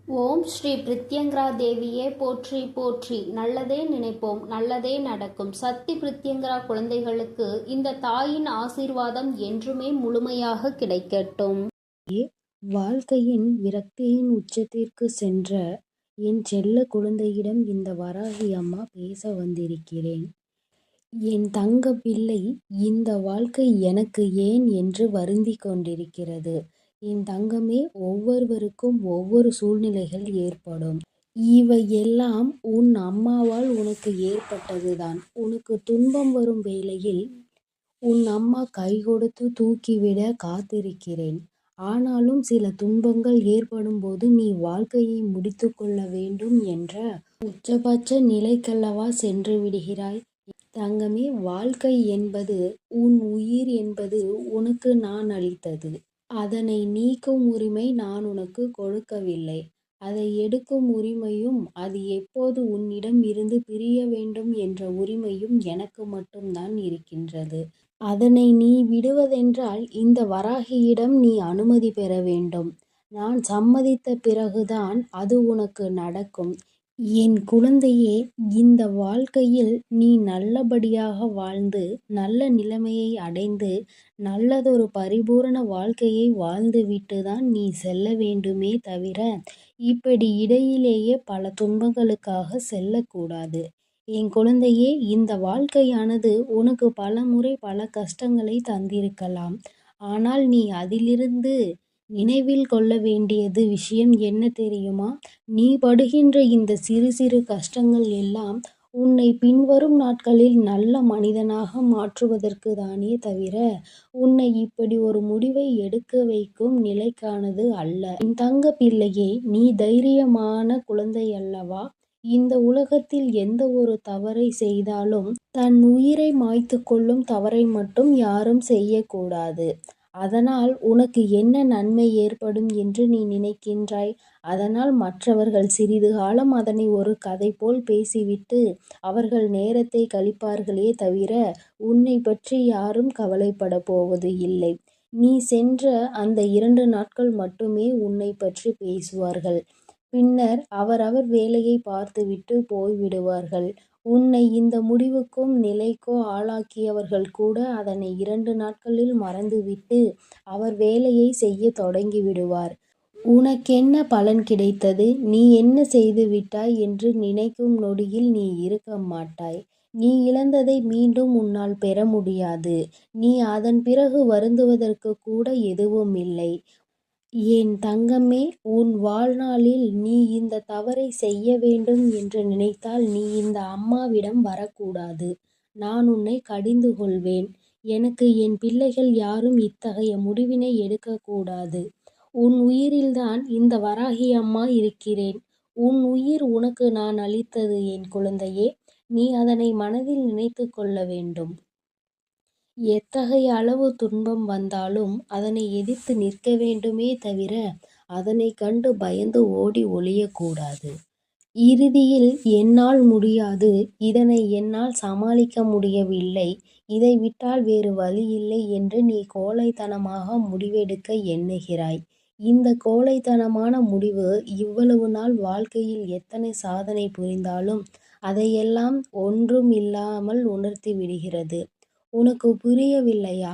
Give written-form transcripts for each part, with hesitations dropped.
ஓம் ஸ்ரீ பிரித்யங்கரா தேவியே போற்றி போற்றி. நல்லதே நினைப்போம், நல்லதே நடக்கும். சக்தி பிரித்யங்கரா குழந்தைகளுக்கு இந்த தாயின் ஆசீர்வாதம் என்றுமே முழுமையாக கிடைக்கட்டும். வாழ்க்கையின் விரக்தியின் உச்சத்திற்கு சென்ற என் செல்ல குழந்தையிடம் இந்த வராகி அம்மா பேச வந்திருக்கிறேன். என் தங்க பிள்ளை, இந்த வாழ்க்கை எனக்கு ஏன் என்று வருந்திக் கொண்டிருக்கிறது. என் தங்கமே, ஒவ்வொருவருக்கும் ஒவ்வொரு சூழ்நிலைகள் ஏற்படும். இவை எல்லாம் உன் அம்மாவால் உனக்கு ஏற்பட்டதுதான். உனக்கு துன்பம் வரும் வேளையில் உன் அம்மா கை கொடுத்து தூக்கிவிட காத்திருக்கிறேன். ஆனாலும் சில துன்பங்கள் ஏற்படும் போது நீ வாழ்க்கையை முடித்து கொள்ள வேண்டும் என்ற உச்சபட்ச நிலைக்கல்லவா சென்று விடுகிறாய். தங்கமே, வாழ்க்கை என்பது, உன் உயிர் என்பது உனக்கு நான் அளித்தது. அதனை நீக்கும் உரிமை நான் உனக்கு கொடுக்கவில்லை. அதை எடுக்கும் உரிமையும், அது எப்போது உன்னிடம் இருந்து பிரிய வேண்டும் என்ற உரிமையும் எனக்கு மட்டும்தான் இருக்கின்றது. அதனை நீ விடுவதென்றால் இந்த வராகியிடம் நீ அனுமதி பெற வேண்டும். நான் சம்மதித்த பிறகுதான் அது உனக்கு நடக்கும். என் குழந்தையே, இந்த வாழ்க்கையில் நீ நல்லபடியாக வாழ்ந்து நல்ல நிலைமையை அடைந்து நல்லதொரு பரிபூரண வாழ்க்கையை வாழ்ந்துவிட்டுதான் நீ செல்ல வேண்டுமே தவிர இப்படி இடையிலேயே பல துன்பங்களுக்காக செல்லக்கூடாது. என் குழந்தையே, இந்த வாழ்க்கையானது உனக்கு பல முறை பல கஷ்டங்களை தந்திருக்கலாம். ஆனால் நீ அதிலிருந்து நினைவில் கொள்ள வேண்டியது விஷயம் என்ன தெரியுமா? நீ படுகின்ற இந்த சிறு சிறு கஷ்டங்கள் எல்லாம் உன்னை பின்வரும் நாட்களில் நல்ல மனிதனாக மாற்றுவதற்கு தானே தவிர உன்னை இப்படி ஒரு முடிவை எடுக்க வைக்கும் நிலைக்கானது அல்ல. என் தங்க பிள்ளையே, நீ தைரியமான குழந்தை அல்லவா? இந்த உலகத்தில் எந்த ஒரு தவறை செய்தாலும் தன் உயிரை மாய்த்து கொள்ளும் தவறை மட்டும் யாரும் செய்யக்கூடாது. அதனால் உனக்கு என்ன நன்மை ஏற்படும் என்று நீ நினைக்கின்றாய்? அதனால் மற்றவர்கள் சிறிது காலம் அதனை ஒரு கதை போல் பேசிவிட்டு அவர்கள் நேரத்தை கழிப்பார்களே தவிர உன்னை பற்றி யாரும் கவலைப்பட போவது இல்லை. நீ சென்ற அந்த 2 நாட்கள் மட்டுமே உன்னை பற்றி பேசுவார்கள். பின்னர் அவரவர் வேலையை பார்த்துவிட்டு போய்விடுவார்கள். உன்னை இந்த முடிவுக்கும் நிலைக்கோ ஆளாக்கியவர்கள் கூட அதனை 2 நாட்களில் மறந்துவிட்டு அவர் வேலையை செய்ய தொடங்கிவிடுவார். உனக்கென்ன பலன் கிடைத்தது, நீ என்ன செய்துவிட்டாய் என்று நினைக்கும் நொடியில் நீ இருக்க மாட்டாய். நீ இழந்ததை மீண்டும் உன்னால் பெற முடியாது. நீ அதன் பிறகு வருந்துவதற்கு கூட எதுவும் இல்லை. என் தங்கமே, உன் வாழ்நாளில் நீ இந்த தவறை செய்ய வேண்டும் என்று நினைத்தால் நீ இந்த அம்மாவிடம் வரக்கூடாது. நான் உன்னை கடிந்து கொள்வேன். எனக்கு என் பிள்ளைகள் யாரும் இத்தகைய முடிவினை எடுக்கக்கூடாது. உன் உயிரில்தான் இந்த வராகி அம்மா இருக்கிறேன். உன் உயிர் உனக்கு நான் அளித்தது என் குழந்தையே. நீ அதனை மனதில் நினைத்து கொள்ள வேண்டும். எத்தகைய அளவு துன்பம் வந்தாலும் அதனை எதிர்த்து நிற்க வேண்டுமே தவிர அதனை கண்டு பயந்து ஓடி ஒளியக்கூடாது. இறுதியில் என்னால் முடியாது, இதனை என்னால் சமாளிக்க முடியவில்லை, இதை விட்டால் வேறு வழி இல்லை என்று நீ கோழைத்தனமாக முடிவெடுக்க எண்ணுகிறாய். இந்த கோழைத்தனமான முடிவு இவ்வளவு நாள் வாழ்க்கையில் எத்தனை சாதனை புரிந்தாலும் அதையெல்லாம் ஒன்றும் இல்லாமல் உணர்த்தி விடுகிறது. உனக்கு புரியவில்லையா?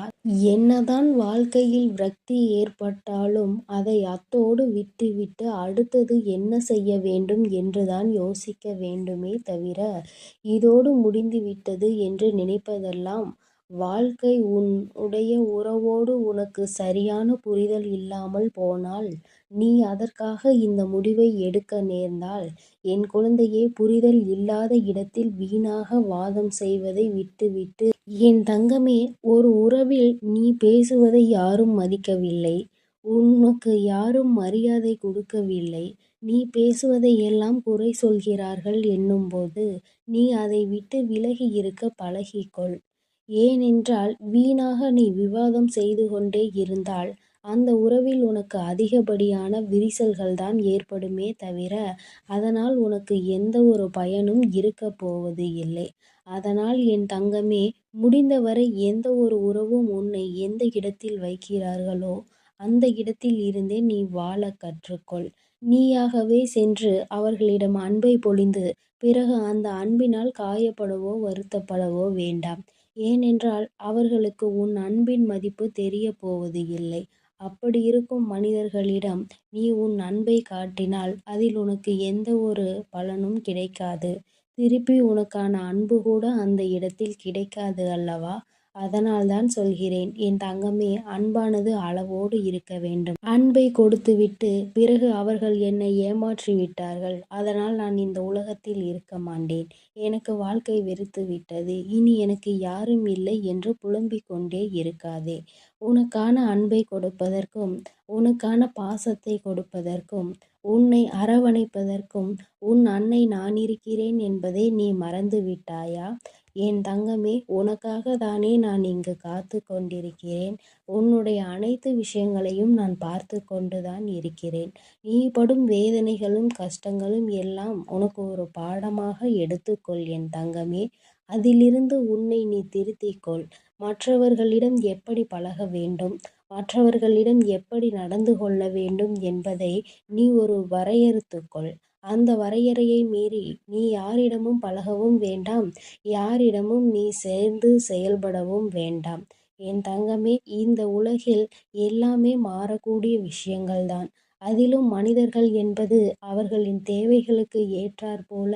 என்னதான் வாழ்க்கையில் விரக்தி ஏற்பட்டாலும் அதை அத்தோடு விட்டுவிட்டு அடுத்தது என்ன செய்ய வேண்டும் என்றுதான் யோசிக்க வேண்டுமே தவிர இதோடு முடிந்துவிட்டது என்று நினைப்பதெல்லாம் வாழ்க்கை. உன்னுடைய உறவோடு உனக்கு சரியான புரிதல் இல்லாமல் போனால், நீ அதற்காக இந்த முடிவை எடுக்க நேர்ந்தால், என் குழந்தையே, புரிதல் இல்லாத இடத்தில் வீணாக வாதம் செய்வதை விட்டுவிட்டு, என் தங்கமே, ஒரு உறவில் நீ பேசுவதை யாரும் மதிக்கவில்லை. உனக்கு யாரும் மரியாதை கொடுக்கவில்லை. நீ பேசுவதை எல்லாம் குறை சொல்கிறார்கள் என்னும்போது நீ அதை விட்டு விலகி இருக்க பழகிக்கொள். ஏனென்றால் வீணாக நீ விவாதம் செய்து கொண்டே இருந்தால் அந்த உறவில் உனக்கு அதிகப்படியான விரிசல்கள்தான் ஏற்படுமே தவிர அதனால் உனக்கு எந்த ஒரு பயனும் இருக்கப் போவது இல்லை. அதனால் என் தங்கமே, முடிந்தவரை எந்த ஒரு உறவும் உன்னை எந்த இடத்தில் வைக்கிறார்களோ அந்த இடத்தில் இருந்தே நீ வாழ கற்றுக்கொள். நீயாகவே சென்று அவர்களிடம் அன்பை பொழிந்து பிறகு அந்த அன்பினால் காயப்படவோ வருத்தப்படவோ வேண்டாம். ஏனென்றால் அவர்களுக்கு உன் அன்பின் மதிப்பு தெரிய போவது இல்லை. அப்படி இருக்கும் மனிதர்களிடம் நீ உன் அன்பை காட்டினால் அதில் உனக்கு எந்த ஒரு பலனும் கிடைக்காது. திருப்பி உனக்கான அன்பு கூட அந்த இடத்தில் கிடைக்காது அல்லவா? அதனால்தான் சொல்கிறேன் என் தங்கமே, அன்பானது அளவோடு இருக்க வேண்டும். அன்பை கொடுத்துவிட்டு பிறகு அவர்கள் என்னை ஏமாற்றி விட்டார்கள், அதனால் நான் இந்த உலகத்தில் இருக்க மாட்டேன், எனக்கு வாழ்க்கை வெறுத்து விட்டது, இனி எனக்கு யாரும் இல்லை என்று புலம்பிக் கொண்டே இருக்காதே. உனக்கான அன்பை கொடுப்பதற்கும் உனக்கான பாசத்தை கொடுப்பதற்கும் உன்னை அரவணைப்பதற்கும் உன் அன்னை நான் இருக்கிறேன் என்பதை நீ மறந்து விட்டாயா? என் தங்கமே, உனக்காக தானே நான் இங்கு காத்து கொண்டிருக்கிறேன். உன்னுடைய அனைத்து விஷயங்களையும் நான் பார்த்து கொண்டுதான் இருக்கிறேன். நீ படும் வேதனைகளும் கஷ்டங்களும் எல்லாம் உனக்கு ஒரு பாடமாக எடுத்துக்கொள் என் தங்கமே. அதிலிருந்து உன்னை நீ திருத்திக்கொள். மற்றவர்களிடம் எப்படி பழக வேண்டும், மற்றவர்களிடம் எப்படி நடந்து கொள்ள வேண்டும் என்பதை நீ ஒரு வரையறுத்துக்கொள். அந்த வரையறையை மீறி நீ யாரிடமும் பழகவும் வேண்டாம், யாரிடமும் நீ சேர்ந்து செயல்படவும் வேண்டாம். என் தங்கமே, இந்த உலகில் எல்லாமே மாறக்கூடிய விஷயங்கள்தான். அதிலும் மனிதர்கள் என்பது அவர்களின் தேவைகளுக்கு ஏற்றாற்போல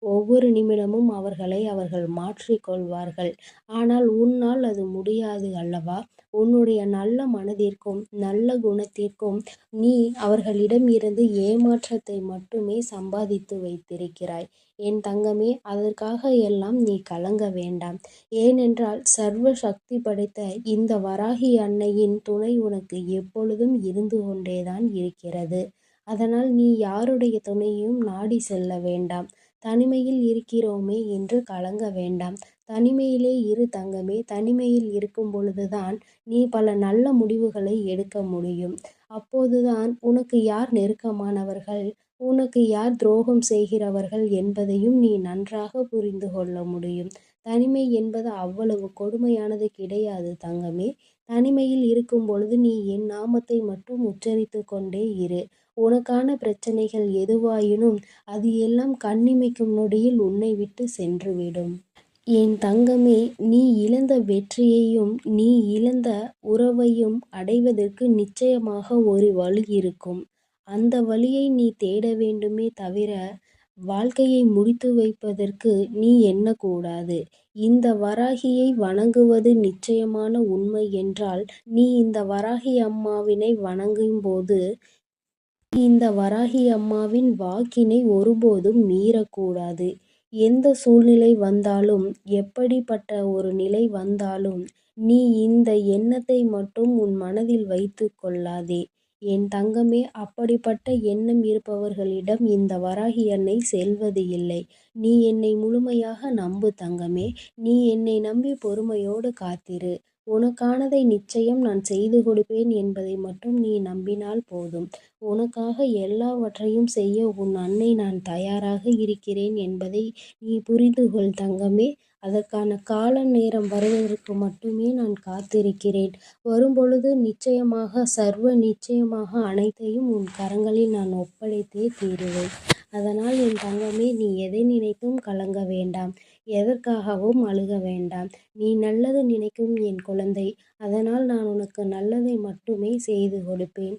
ஒவ்வொரு நிமிடமும் அவர்கள் மாற்றிக்கொள்வார்கள். ஆனால் உன்னால் அது முடியாது அல்லவா? உன்னுடைய நல்ல மனதிற்கும் நல்ல குணத்திற்கும் நீ அவர்களிடம் இருந்து ஏமாற்றத்தை மட்டுமே சம்பாதித்து வைத்திருக்கிறாய். என் தங்கமே, அதற்காக எல்லாம் நீ கலங்க வேண்டாம். ஏனென்றால் சர்வ சக்தி படைத்த இந்த வராகி அன்னையின் துணை உனக்கு எப்பொழுதும் இருந்து கொண்டேதான் இருக்கிறது. அதனால் நீ யாருடைய துணையும் நாடி செல்ல வேண்டாம். தனிமையில் இருக்கிறோமே என்று கலங்க வேண்டாம். தனிமையிலே இரு தங்கமே. தனிமையில் இருக்கும் பொழுதுதான் நீ பல நல்ல முடிவுகளை எடுக்க முடியும். அப்போதுதான் உனக்கு யார் நெருக்கமானவர்கள், உனக்கு யார் துரோகம் செய்கிறவர்கள் என்பதையும் நீ நன்றாக புரிந்து கொள்ள முடியும். தனிமை என்பது அவ்வளவு கொடுமையானது கிடையாது தங்கமே. தனிமையில் இருக்கும் பொழுது நீ என் நாமத்தை மட்டும் உச்சரித்து கொண்டே இரு. உனக்கான பிரச்சனைகள் எதுவாயினும் அது எல்லாம் கண்ணிமைக்கும் நொடியில் உன்னை விட்டு சென்றுவிடும். என் தங்கமே, நீ இழந்த வெற்றியையும் நீ இழந்த உறவையும் அடைவதற்கு நிச்சயமாக ஒரு வழி இருக்கும். அந்த வழியை நீ தேட வேண்டுமே தவிர வாழ்க்கையை முடித்து வைப்பதற்கு நீ எண்ணக்கூடாது. இந்த வராகியை வணங்குவது நிச்சயமான உண்மை என்றால் நீ இந்த வராகி அம்மாவினை வணங்கும்போது இந்த வராகி அம்மாவின் வாக்கினை ஒருபோதும் மீறக்கூடாது. எந்த சூழ்நிலை வந்தாலும், எப்படிப்பட்ட ஒரு நிலை வந்தாலும் நீ இந்த எண்ணத்தை மட்டும் உன் மனதில் வைத்து கொள்ளாதே. என் தங்கமே, அப்படிப்பட்ட எண்ணம் இருப்பவர்களிடம் இந்த வராகி அன்னை செல்வது இல்லை. நீ என்னை முழுமையாக நம்பு தங்கமே. நீ என்னை நம்பி பொறுமையோடு காத்திரு. உனக்கானதை நிச்சயம் நான் செய்து கொடுப்பேன் என்பதை மட்டும் நீ நம்பினால் போதும். உனக்காக எல்லாவற்றையும் செய்ய உன் அன்னை நான் தயாராக இருக்கிறேன் என்பதை நீ புரிந்து கொள் தங்கமே. அதற்கான கால நேரம் வருவதற்கு மட்டுமே நான் காத்திருக்கிறேன். வரும்பொழுது நிச்சயமாக சர்வ நிச்சயமாக அனைத்தையும் உன் கரங்களில் நான் ஒப்படைத்தே தீருவேன். அதனால் என் தங்கமே, நீ எதை நினைத்தும் கலங்க வேண்டாம், எதற்காகவும் அழுக வேண்டாம். நீ நல்லது நினைக்கும் என் குழந்தை. அதனால் நான் உனக்கு நல்லதை மட்டுமே செய்து கொடுப்பேன்.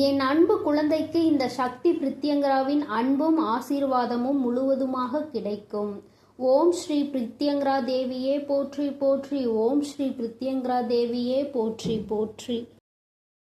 என் அன்பு குழந்தைக்கு இந்த சக்தி பிரித்யங்கராவின் அன்பும் ஆசீர்வாதமும் முழுவதுமாக கிடைக்கும். ஓம் ஸ்ரீ பிரித்யங்கரா தேவியே போற்றி போற்றி. ஓம் ஸ்ரீ பிரித்யங்கரா தேவியே போற்றி போற்றி.